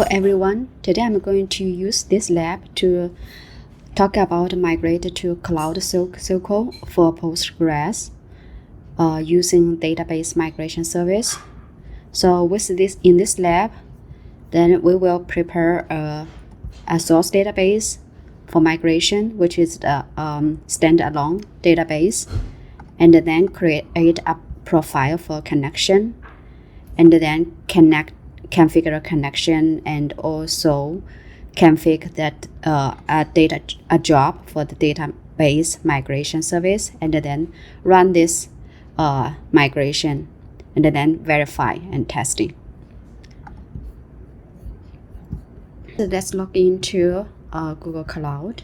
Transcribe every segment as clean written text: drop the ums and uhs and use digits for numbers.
Hello everyone, today I'm going to use this lab to talk about migrate to Cloud SQL for Postgres using database migration service. So with this in this lab, then we will prepare a source database for migration, which is the standalone database, and then create a profile for connection, and then configure a connection, and also configure that a job for the database migration service, and then run this migration, and then verify and testing. So let's log into Google Cloud.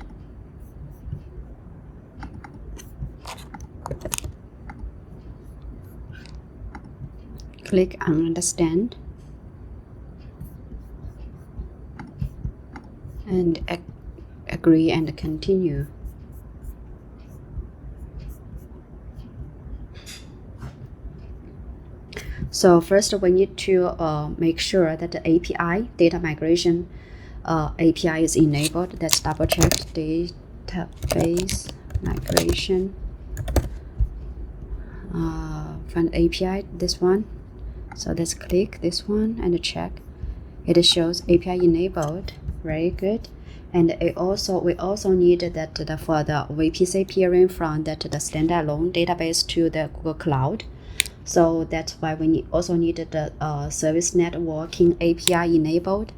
Click on Understand and agree and continue. So first we need to make sure that the API, data migration API is enabled. Let's double check database migration. Find API, this one. So let's click this one and check. It shows API enabled. Very good. And we also need that for the VPC peering from the standalone database to the Google Cloud. So that's why we also need the service networking API enabled.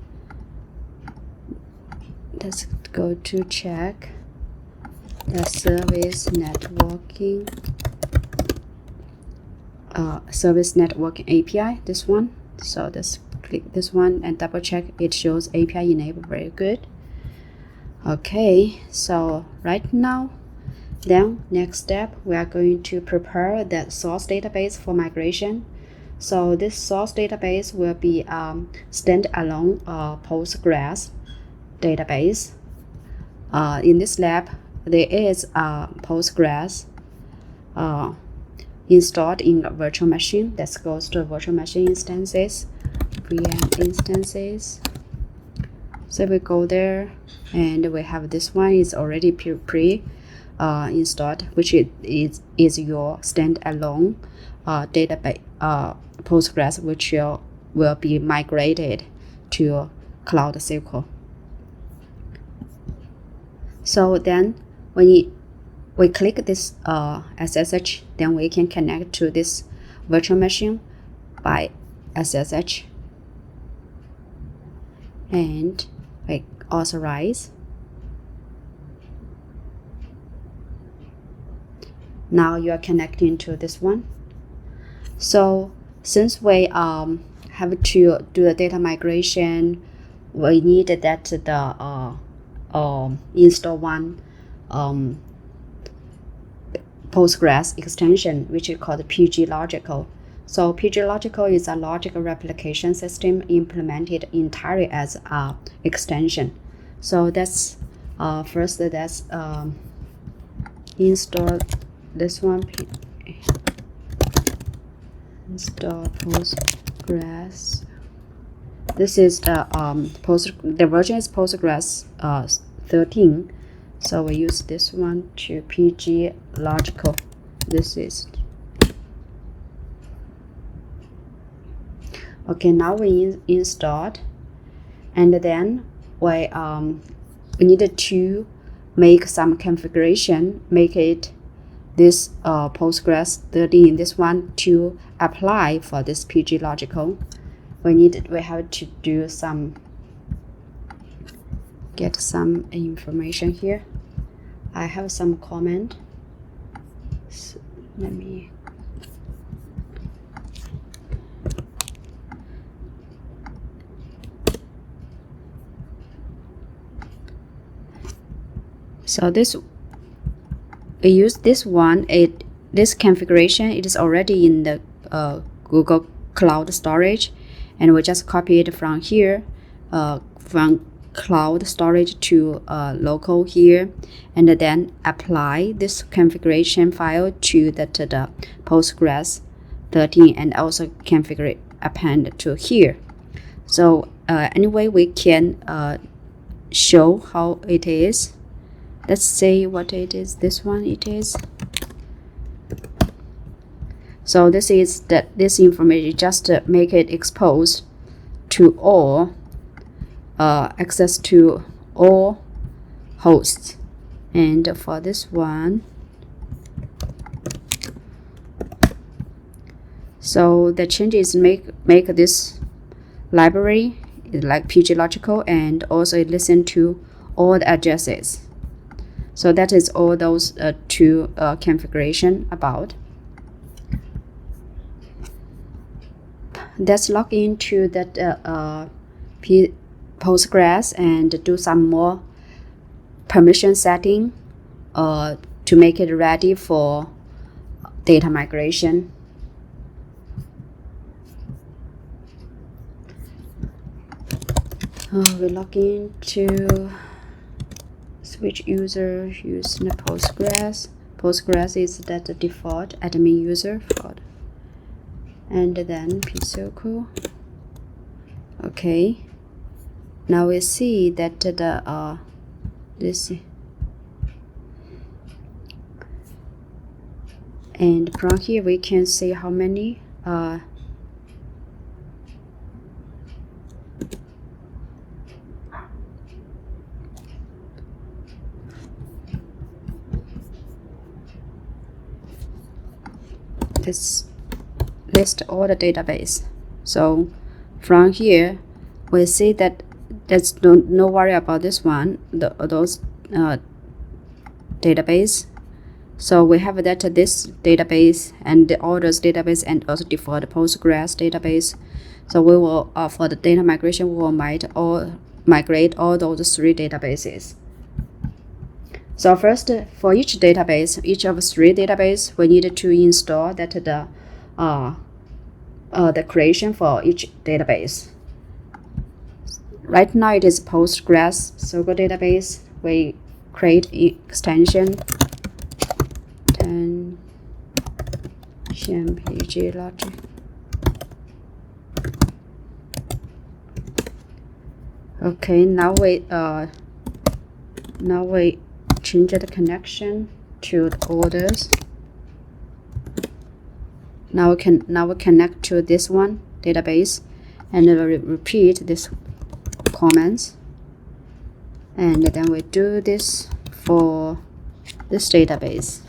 Let's go to check the service networking API, this one. So let's click this one and double check. It shows API enabled. Very good. Okay, so right now, then next step, we are going to prepare the source database for migration. So this source database will be standalone Postgres database. In this lab, there is Postgres installed in a virtual machine. Let's go to virtual machine instances, VM instances. So we go there, and we have this one is already pre installed, which is your standalone database Postgres, which will be migrated to Cloud SQL. So then when we click this SSH, then we can connect to this virtual machine by SSH, and we authorize. Now you are connecting to this one. So since we have to do the data migration, we need that the install one Postgres extension, which is called PG Logical. So PG Logical is a logical replication system implemented entirely as a extension. So that's first that's install this one, install Postgres. This is the version is Postgres 13. So we use this one to PG Logical. This is okay. Now we installed, and then we needed to make some configuration, make it this Postgres 13, this one, to apply for this PG Logical. We have to do some, get some information here. I have some comment. So let me so this we use this one. This configuration, it is already in the Google Cloud storage, and we just copy it from here, from cloud storage to local here, and then apply this configuration file to the Postgres 13, and also configure it append to here. So anyway, we can show how it is. Let's say what it is. This one it is. So this is that this information, just make it exposed to all, access to all hosts. And for this one, so the changes make this library like PG logical, and also it listen to all the addresses. So that is all those two configuration about. Let's log into that Postgres and do some more permission setting to make it ready for data migration. We log into switch user using the Postgres. Postgres is that the default admin user for, and then PostgreSQL. Okay. Now we see that the this, and from here we can see how many this list all the database. So from here we see that there's no worry about this one, those database. So we have that this database and the orders database and also default Postgres database. So we will for the data migration, we will migrate all those three databases. So first, for each database, each of three database, we need to install that the creation for each database. Right now it is PostgreSQL database. We create extension PG logic. Okay, now we change the connection to the orders. Now we connect to this one database, and we repeat this comments, and then we do this for this database,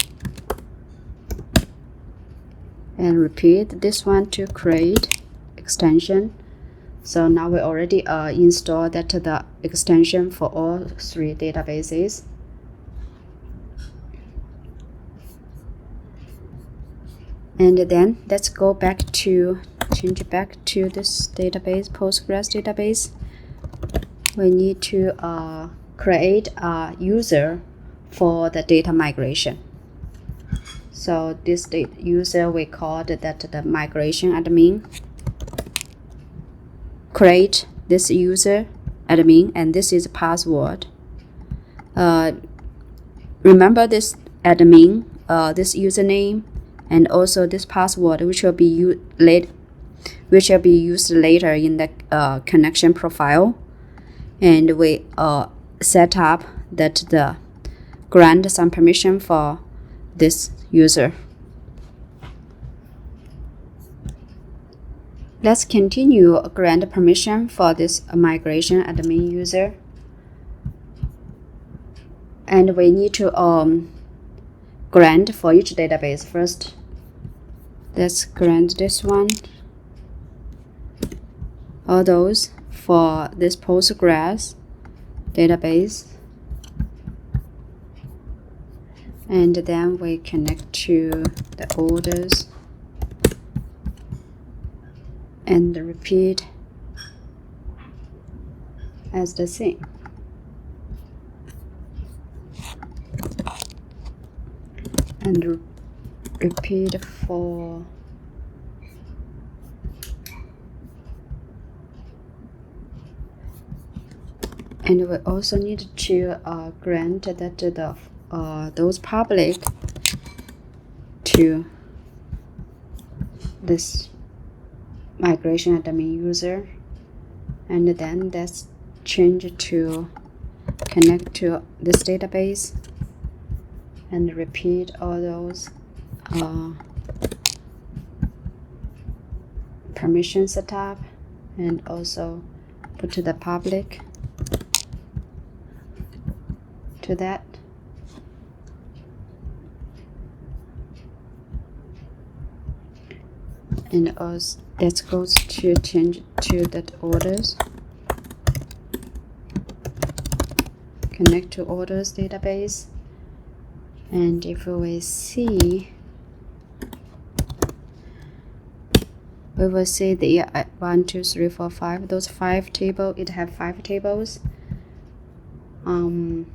and repeat this one to create extension. So now we already installed that the extension for all three databases. And then let's go back to change back to this database, Postgres database. We need to create a user for the data migration. So this user we called that the migration admin. Create this user admin, and this is password. Remember this admin, this username, and also this password, which will be used later in the connection profile. And we set up that the grant some permission for this user. Let's continue grant permission for this migration admin user. And we need to grant for each database. First, let's grant this one, all those for this Postgres database, and then we connect to the orders and repeat as the same. And repeat for and we also need to grant that the those public to this migration admin user, and then let's change to connect to this database and repeat all those permission setup, and also put the public to that. And also that goes to change to that orders, connect to orders database. And if we see, we will see the 1 2 3 4 5, those 5 table, it have 5 tables, and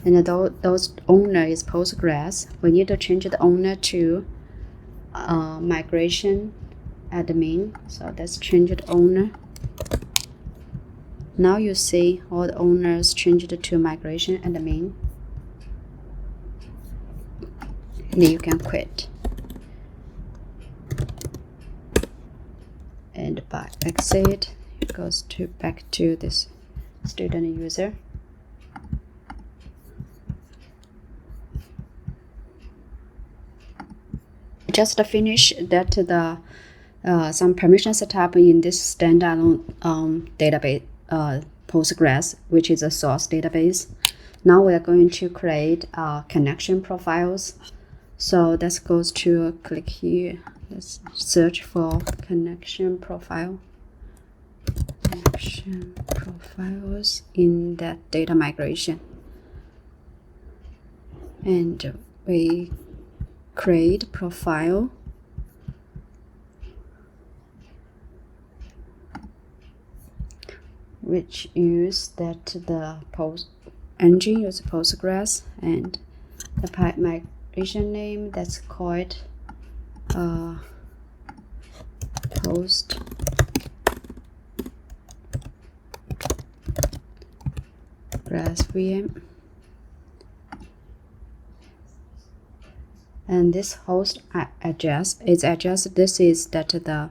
those owner is Postgres. We need to change the owner to migration admin. So let's change the owner. Now you see all the owners changed to migration admin, and you can quit. And by exit, it goes to back to this student user. Just finish that the some permission setup in this standalone database, Postgres, which is a source database. Now we are going to create connection profiles. So that goes to click here. Let's search for connection profile. Connection profiles in that data migration. And we create profile. Which use that the engine use Postgres, and the migration name that's called Postgres VM, and this host address is address. This is that the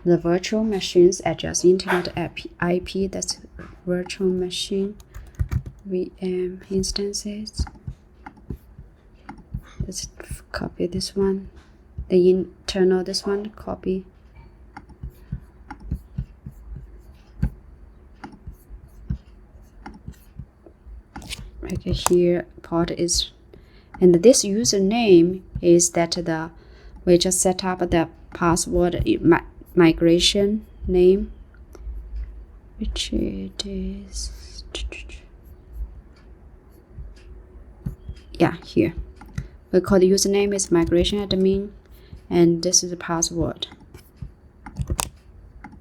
virtual machine's address, internet IP, that's virtual machine VM instances. Let's copy this one, the internal, this one, copy. Right here, port is, and this username is that we just set up the password migration name, which it is, yeah, here we call the username is migration admin, and this is the password,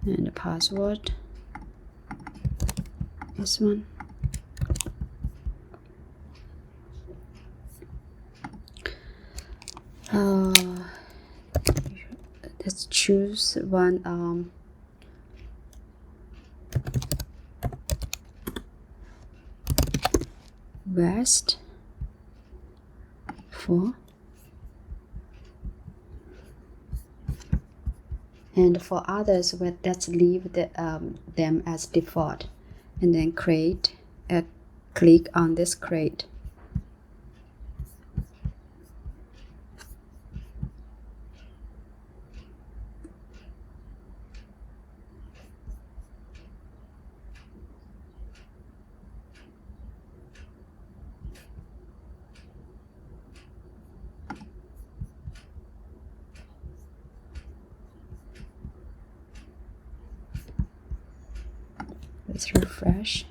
and the password, this one. Let's choose one West 4, and for others, let's leave them as default, and then create. Click on this create. Let's refresh.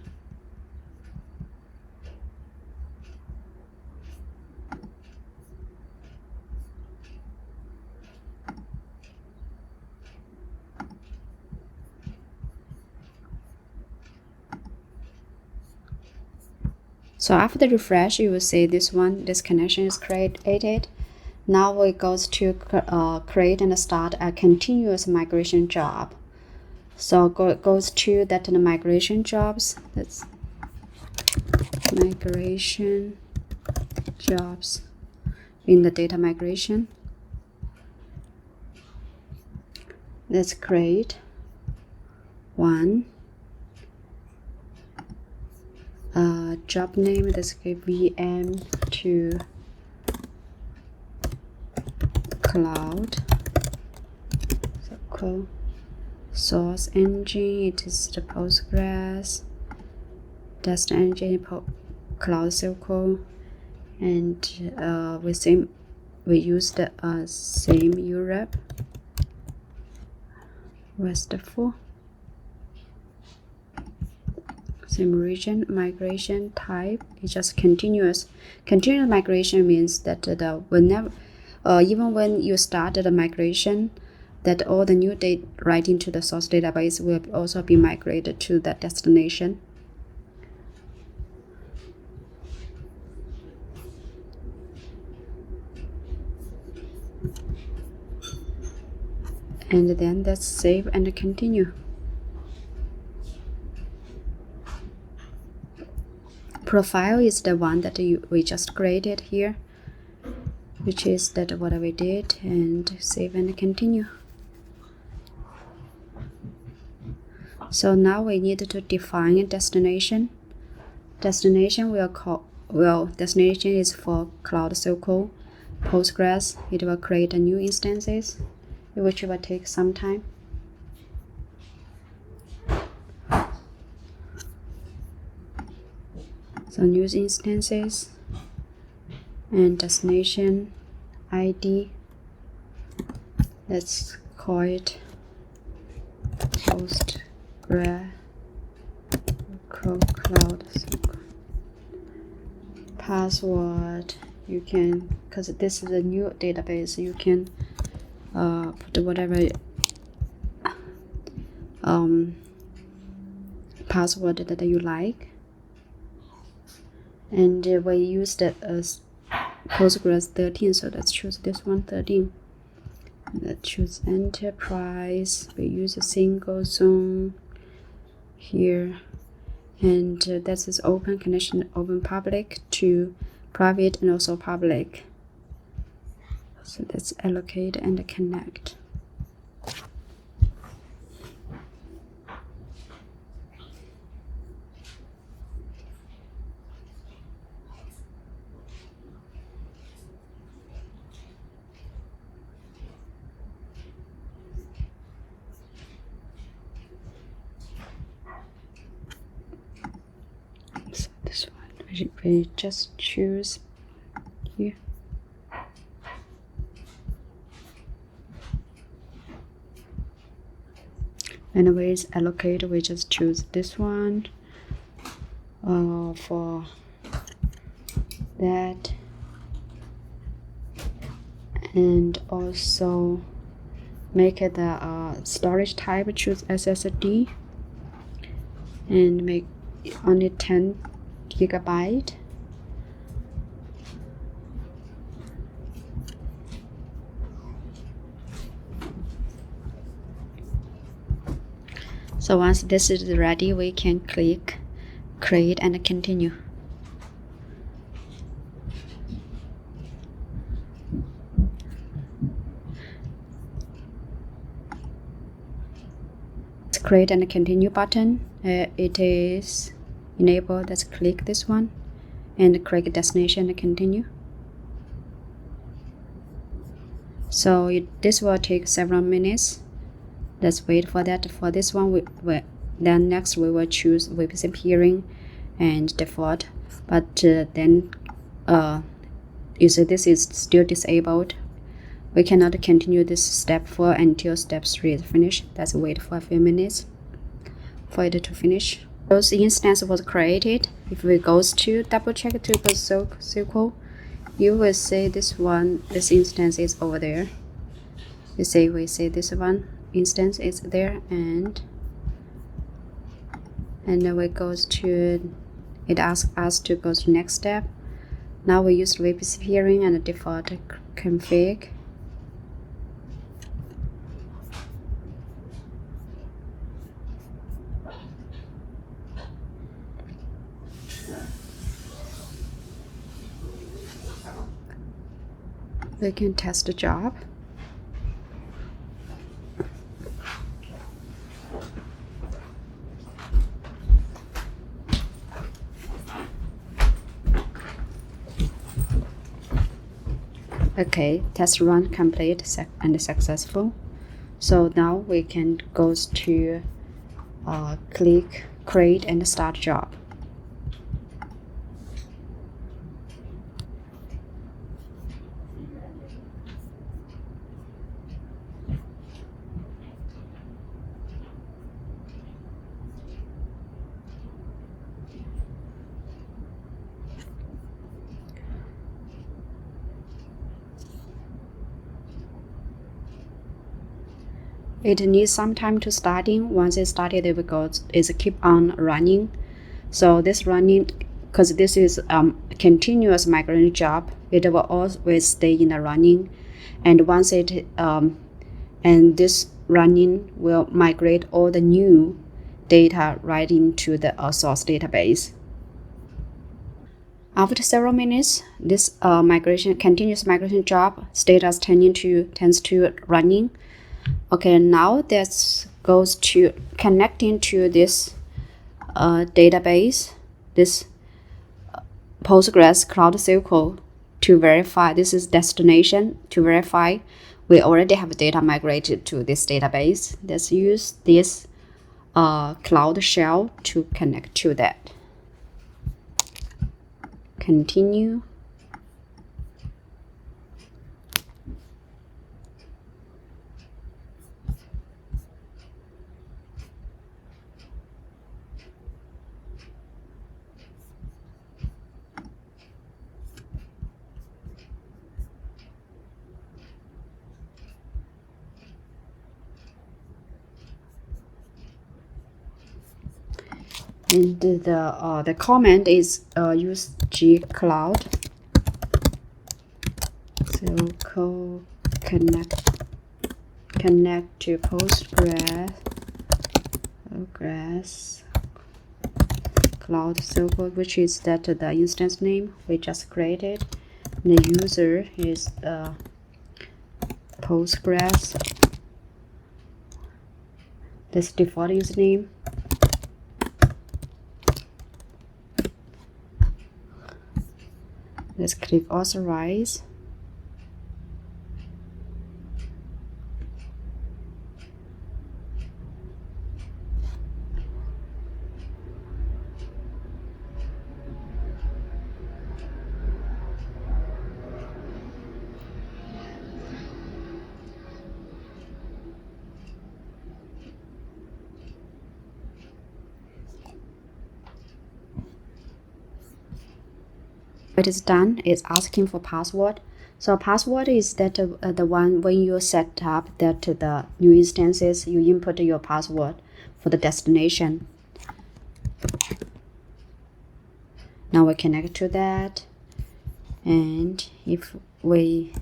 So after the refresh, you will see this connection is created. Now it goes to create and start a continuous migration job. So goes to that the migration jobs. That's migration jobs in the data migration. Let's create one job name. Let's give VM to cloud. SQL source engine, it is the Postgres. Test engine, cloud SQL, and we use the same URL, RESTful, same region. Migration type is just continuous. Continuous migration means that even when you start the migration, that all the new data right into the source database will also be migrated to that destination. And then let's save and continue. Profile is the one that we just created here, which is that what we did, and save and continue. So now we need to define a destination. Destination destination is for Cloud SQL, Postgres. It will create a new instances, which will take some time. So new instances and destination ID. Let's call it PostgreSQL Cloud SQL. Password, you can, because this is a new database, you can put whatever password that you like. And we used Postgres 13, so let's choose this one, 13. Let's choose enterprise. We use a single zone here, and that is open connection, open public to private and also public. So let's allocate and connect. So this one we just choose here. Anyways, allocate, we just choose this one for that, and also make it the storage type, choose SSD, and make only 10 GB. So once this is ready, we can click create and continue. Create and continue button, it is enabled. Let's click this one and click destination and continue. So this will take several minutes. Let's wait for that. For this one, then next we will choose VPC peering and default, but then you see this is still disabled. We cannot continue this step 4 until step 3 is finished. Let's wait for a few minutes for it to finish. Those instance was created. If we go to double check to PostgreSQL, you will see this instance is over there. We see this one instance is there, and then we goes to, it asks us to go to next step. Now we use VPC peering and default config. We can test the job. Okay, test run complete and successful. So now we can go to click create and start job. It needs some time to starting. Once it started, it will go. It keep on running. So this running, because this is continuous migration job, it will always stay in the running, and once it and this running will migrate all the new data right into the source database. After several minutes, this continuous migration job status tends to running. Okay, now that goes to connecting to this database, this Postgres Cloud SQL to verify this is destination to verify we already have data migrated to this database. Let's use this Cloud shell to connect to that. Continue. And the command is use gcloud SQL connect to Postgres Cloud SQL, which is that the instance name we just created. And the user is Postgres. This default username. Let's click authorize. It is done. It's asking for password. So password is that the one when you set up that the new instances, you input your password for the destination. Now we connect to that, and if we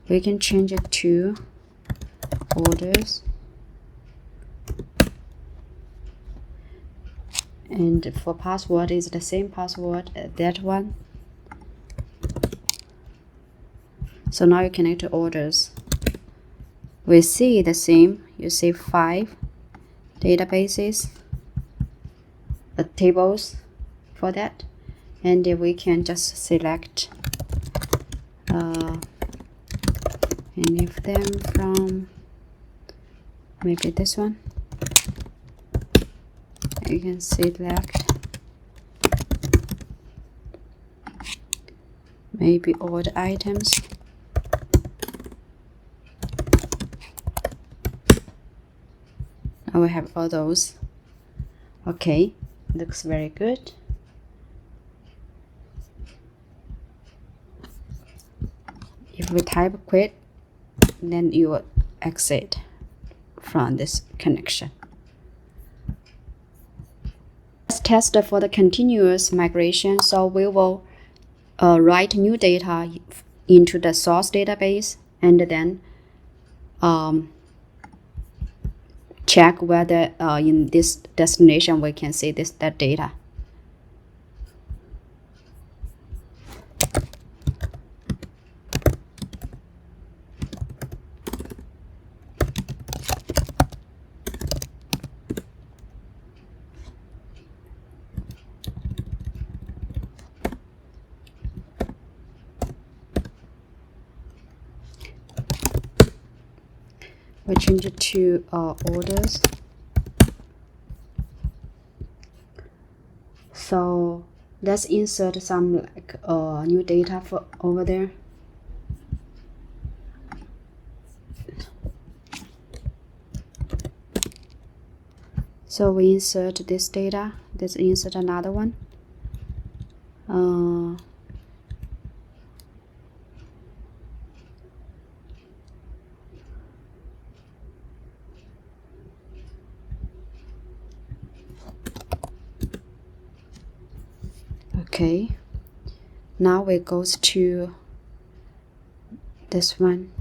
can change it to orders, and for password is the same password that one. So now you connect to orders. We see the same. You see 5 databases, tables for that, and we can just select any of them from maybe this one. You can select maybe all the items. Now we have all those. Okay, looks very good. If we type quit, then you will exit from this connection. Let's test for the continuous migration. So we will write new data into the source database, and then check whether in this destination we can see that data. we change it to orders. So let's insert some like new data for over there. So we insert this data. Let's insert another one. Okay. Now we goes to this one.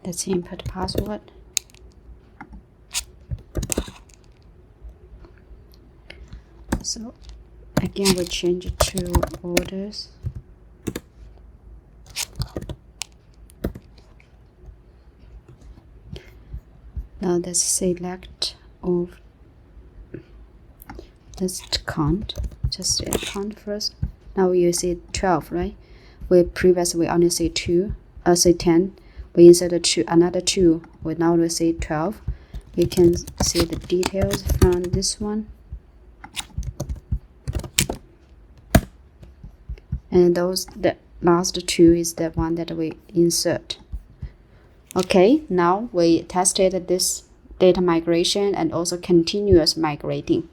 Let's input password. So again, we change it to orders. Now let's select of, let's count, just count first. Now you see 12, right? We previously only say 2, say 10. We inserted another 2. We now we say 12. You can see the details from this one. And the last 2 is the one that we insert. Okay, now we tested this data migration and also continuous migrating.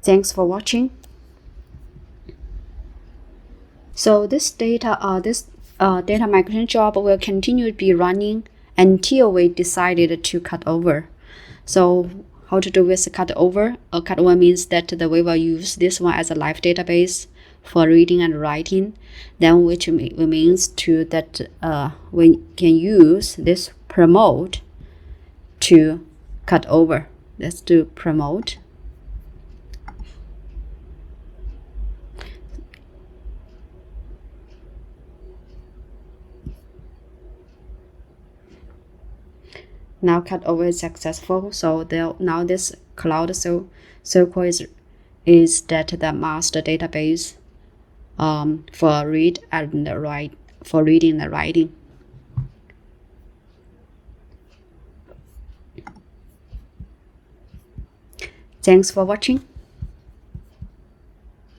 Thanks for watching. So this data migration job will continue to be running until we decided to cut over. So how to do with cut over? A cut over means that we will use this one as a live database for reading and writing. Then which means to that we can use this promote to cut over. Let's do promote. Now cut over is successful. So now this cloud SQL is that the master database for reading and writing. Thanks for watching.